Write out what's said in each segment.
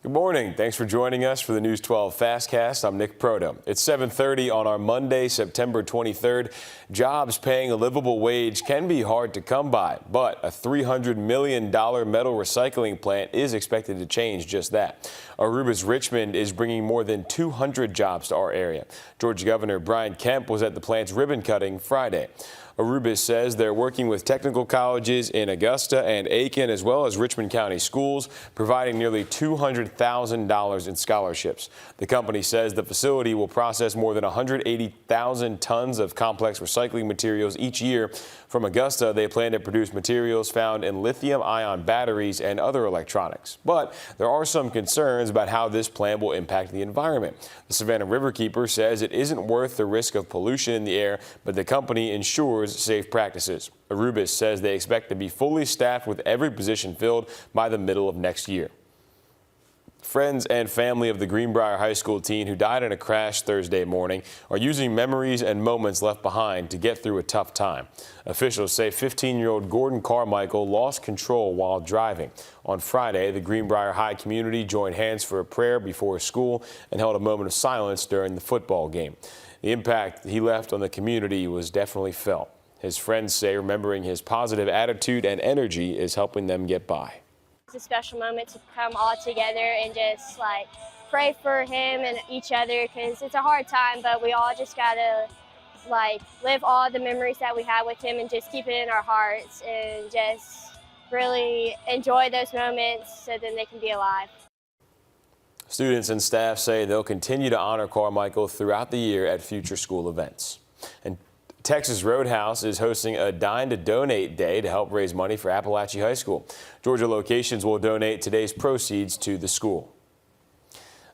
Good morning. Thanks for joining us for the News 12 FastCast. I'm Nick Proto. It's 7:30 on our Monday, September 23rd. Jobs paying a livable wage can be hard to come by, but a $300 million metal recycling plant is expected to change just that. Aruba's Richmond is bringing more than 200 jobs to our area. Georgia Governor Brian Kemp was at the plant's ribbon cutting Friday. Aruba says they're working with technical colleges in Augusta and Aiken, as well as Richmond County schools, providing nearly $200,000 in scholarships. The company says the facility will process more than 180,000 tons of complex recycling materials each year. From Augusta, they plan to produce materials found in lithium-ion batteries and other electronics. But there are some concerns about how this plant will impact the environment. The Savannah Riverkeeper says it isn't worth the risk of pollution in the air, but the company ensures safe practices. Aruba says they expect to be fully staffed with every position filled by the middle of next year. Friends and family of the Greenbrier High School teen who died in a crash Thursday morning are using memories and moments left behind to get through a tough time. Officials say 15-year-old Gordon Carmichael lost control while driving. On Friday, the Greenbrier High community joined hands for a prayer before school and held a moment of silence during the football game. The impact he left on the community was definitely felt. His friends say remembering his positive attitude and energy is helping them get by. It's a special moment to come all together and just pray for him and each other, because it's a hard time, but we all just gotta live all the memories that we had with him and just keep it in our hearts and just really enjoy those moments so then they can be alive. Students and staff say they'll continue to honor Carmichael throughout the year at future school events. And Texas Roadhouse is hosting a Dine to Donate Day to help raise money for Appalachia High School. Georgia locations will donate today's proceeds to the school.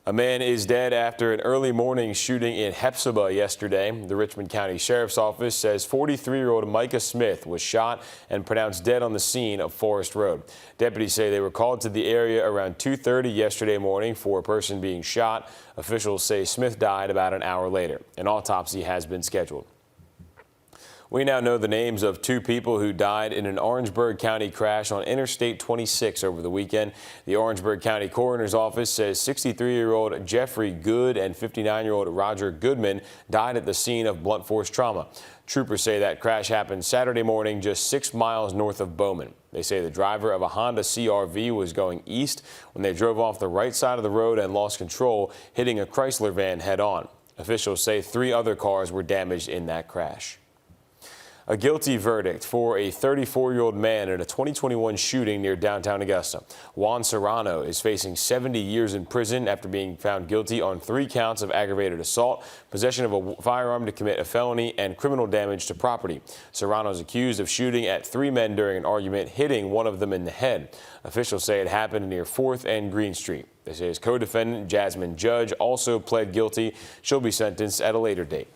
A man is dead after an early morning shooting in Hephzibah yesterday. The Richmond County Sheriff's Office says 43-year-old Micah Smith was shot and pronounced dead on the scene of Forest Road. Deputies say they were called to the area around 2:30 yesterday morning for a person being shot. Officials say Smith died about an hour later. An autopsy has been scheduled. We now know the names of two people who died in an Orangeburg County crash on Interstate 26 over the weekend. The Orangeburg County Coroner's Office says 63-year-old Jeffrey Good and 59-year-old Roger Goodman died at the scene of blunt force trauma. Troopers say that crash happened Saturday morning just 6 miles north of Bowman. They say the driver of a Honda CR-V was going east when they drove off the right side of the road and lost control, hitting a Chrysler van head-on. Officials say 3 other cars were damaged in that crash. A guilty verdict for a 34-year-old man in a 2021 shooting near downtown Augusta. Juan Serrano is facing 70 years in prison after being found guilty on 3 counts of aggravated assault, possession of a firearm to commit a felony, and criminal damage to property. Serrano is accused of shooting at 3 men during an argument, hitting one of them in the head. Officials say it happened near 4th and Green Street. They say his co-defendant, Jasmine Judge, also pled guilty. She'll be sentenced at a later date.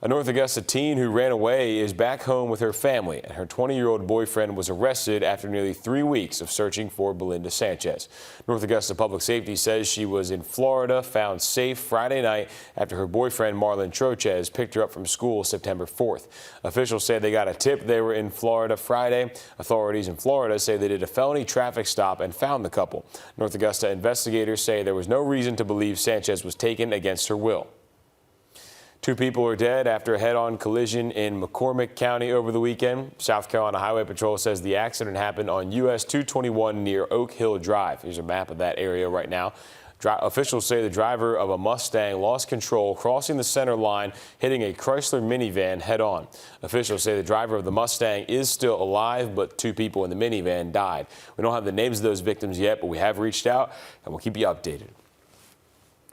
A North Augusta teen who ran away is back home with her family, and her 20-year-old boyfriend was arrested after nearly 3 weeks of searching for Belinda Sanchez. North Augusta Public Safety says she was in Florida, found safe Friday night after her boyfriend Marlon Trochez picked her up from school September 4th. Officials say they got a tip they were in Florida Friday. Authorities in Florida say they did a felony traffic stop and found the couple. North Augusta investigators say there was no reason to believe Sanchez was taken against her will. 2 people are dead after a head-on collision in McCormick County over the weekend. South Carolina Highway Patrol says the accident happened on US 221 near Oak Hill Drive. Here's a map of that area right now. Officials say the driver of a Mustang lost control, crossing the center line, hitting a Chrysler minivan head-on. Officials say the driver of the Mustang is still alive, but 2 people in the minivan died. We don't have the names of those victims yet, but we have reached out, and we'll keep you updated.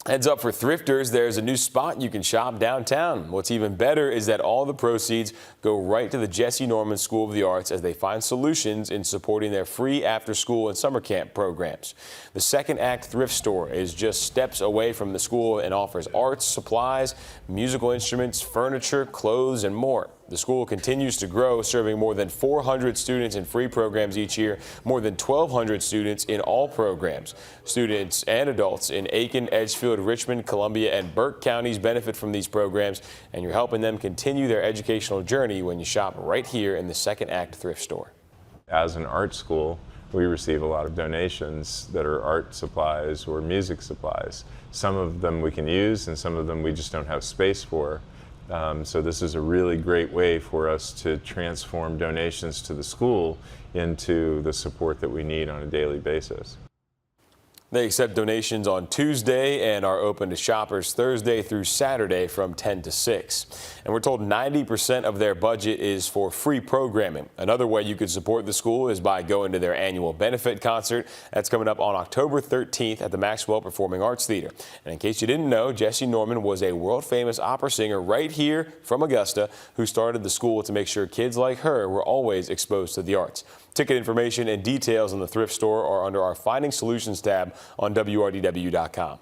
Heads up for thrifters, there's a new spot you can shop downtown. What's even better is that all the proceeds go right to the Jesse Norman School of the Arts as they find solutions in supporting their free after-school and summer camp programs. The Second Act Thrift Store is just steps away from the school and offers arts, supplies, musical instruments, furniture, clothes, and more. The school continues to grow, serving more than 400 students in free programs each year, more than 1,200 students in all programs. Students and adults in Aiken, Edgefield, Richmond, Columbia, and Burke counties benefit from these programs, and you're helping them continue their educational journey when you shop right here in the Second Act Thrift Store. As an art school, we receive a lot of donations that are art supplies or music supplies. Some of them we can use and some of them we just don't have space for. So this is a really great way for us to transform donations to the school into the support that we need on a daily basis. They accept donations on Tuesday and are open to shoppers Thursday through Saturday from 10 to 6. And we're told 90% of their budget is for free programming. Another way you could support the school is by going to their annual benefit concert. That's coming up on October 13th at the Maxwell Performing Arts Theater. And in case you didn't know, Jessie Norman was a world-famous opera singer right here from Augusta who started the school to make sure kids like her were always exposed to the arts. Ticket information and details on the thrift store are under our Finding Solutions tab on WRDW.com.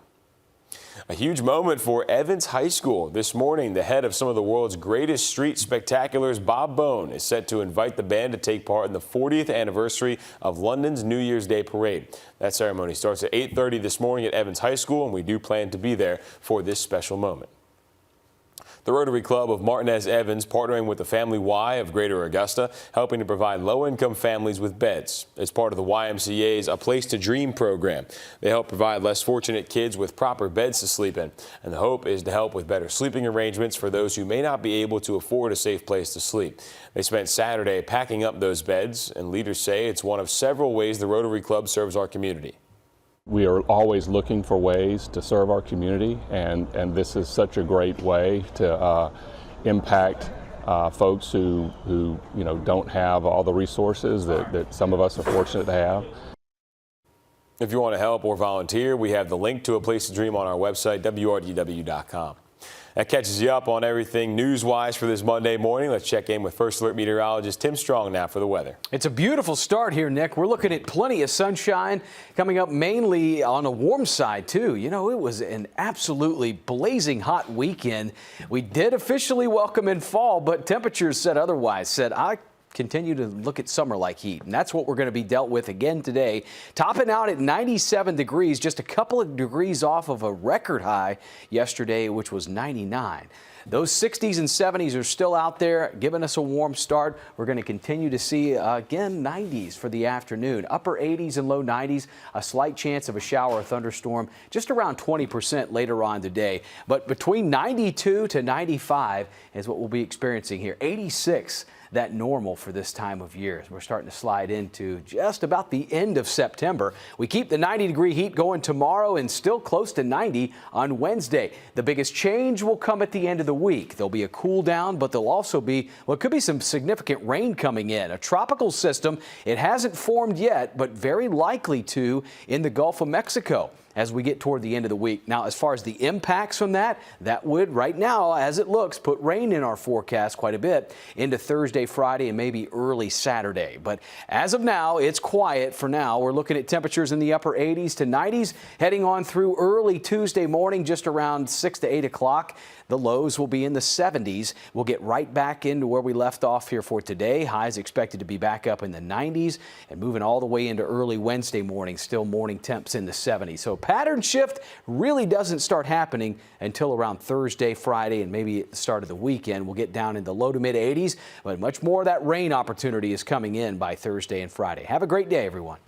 A huge moment for Evans High School. This morning, the head of some of the world's greatest street spectaculars, Bob Bone, is set to invite the band to take part in the 40th anniversary of London's New Year's Day Parade. That ceremony starts at 8:30 this morning at Evans High School, and we do plan to be there for this special moment. The Rotary Club of Martinez Evans partnering with the Family Y of Greater Augusta, helping to provide low-income families with beds. It's part of the YMCA's A Place to Dream program. They help provide less fortunate kids with proper beds to sleep in. And the hope is to help with better sleeping arrangements for those who may not be able to afford a safe place to sleep. They spent Saturday packing up those beds, and leaders say it's one of several ways the Rotary Club serves our community. We are always looking for ways to serve our community, and this is such a great way to impact folks who don't have all the resources that some of us are fortunate to have. If you want to help or volunteer, we have the link to A Place to Dream on our website, WRDW.com. That catches you up on everything news-wise for this Monday morning. Let's check in with First Alert meteorologist Tim Strong now for the weather. It's a beautiful start here, Nick. We're looking at plenty of sunshine coming up, mainly on a warm side, too. You know, it was an absolutely blazing hot weekend. We did officially welcome in fall, but temperatures said otherwise. I continue to look at summer-like heat, and that's what we're going to be dealt with again today. Topping out at 97 degrees, just a couple of degrees off of a record high yesterday, which was 99. Those 60s and 70s are still out there, giving us a warm start. We're going to continue to see, again, 90s for the afternoon. Upper 80s and low 90s, a slight chance of a shower or thunderstorm, just around 20% later on today. But between 92 to 95 is what we'll be experiencing here. 86. That normal for this time of year as we're starting to slide into just about the end of September. We keep the 90-degree heat going tomorrow and still close to 90 on Wednesday. The biggest change will come at the end of the week. There'll be a cool down, but there'll also be what could be some significant rain coming in. A tropical system. It hasn't formed yet, but very likely to in the Gulf of Mexico as we get toward the end of the week. Now, as far as the impacts from that would, right now, as it looks, put rain in our forecast quite a bit into Thursday, Friday, and maybe early Saturday. But as of now, it's quiet for now. We're looking at temperatures in the upper 80s to 90s, heading on through early Tuesday morning, just around 6 to 8 o'clock. The lows will be in the 70s. We'll get right back into where we left off here for today. Highs expected to be back up in the 90s and moving all the way into early Wednesday morning. Still morning temps in the 70s. So pattern shift really doesn't start happening until around Thursday, Friday, and maybe at the start of the weekend. We'll get down in the low to mid 80s, but much more of that rain opportunity is coming in by Thursday and Friday. Have a great day, everyone.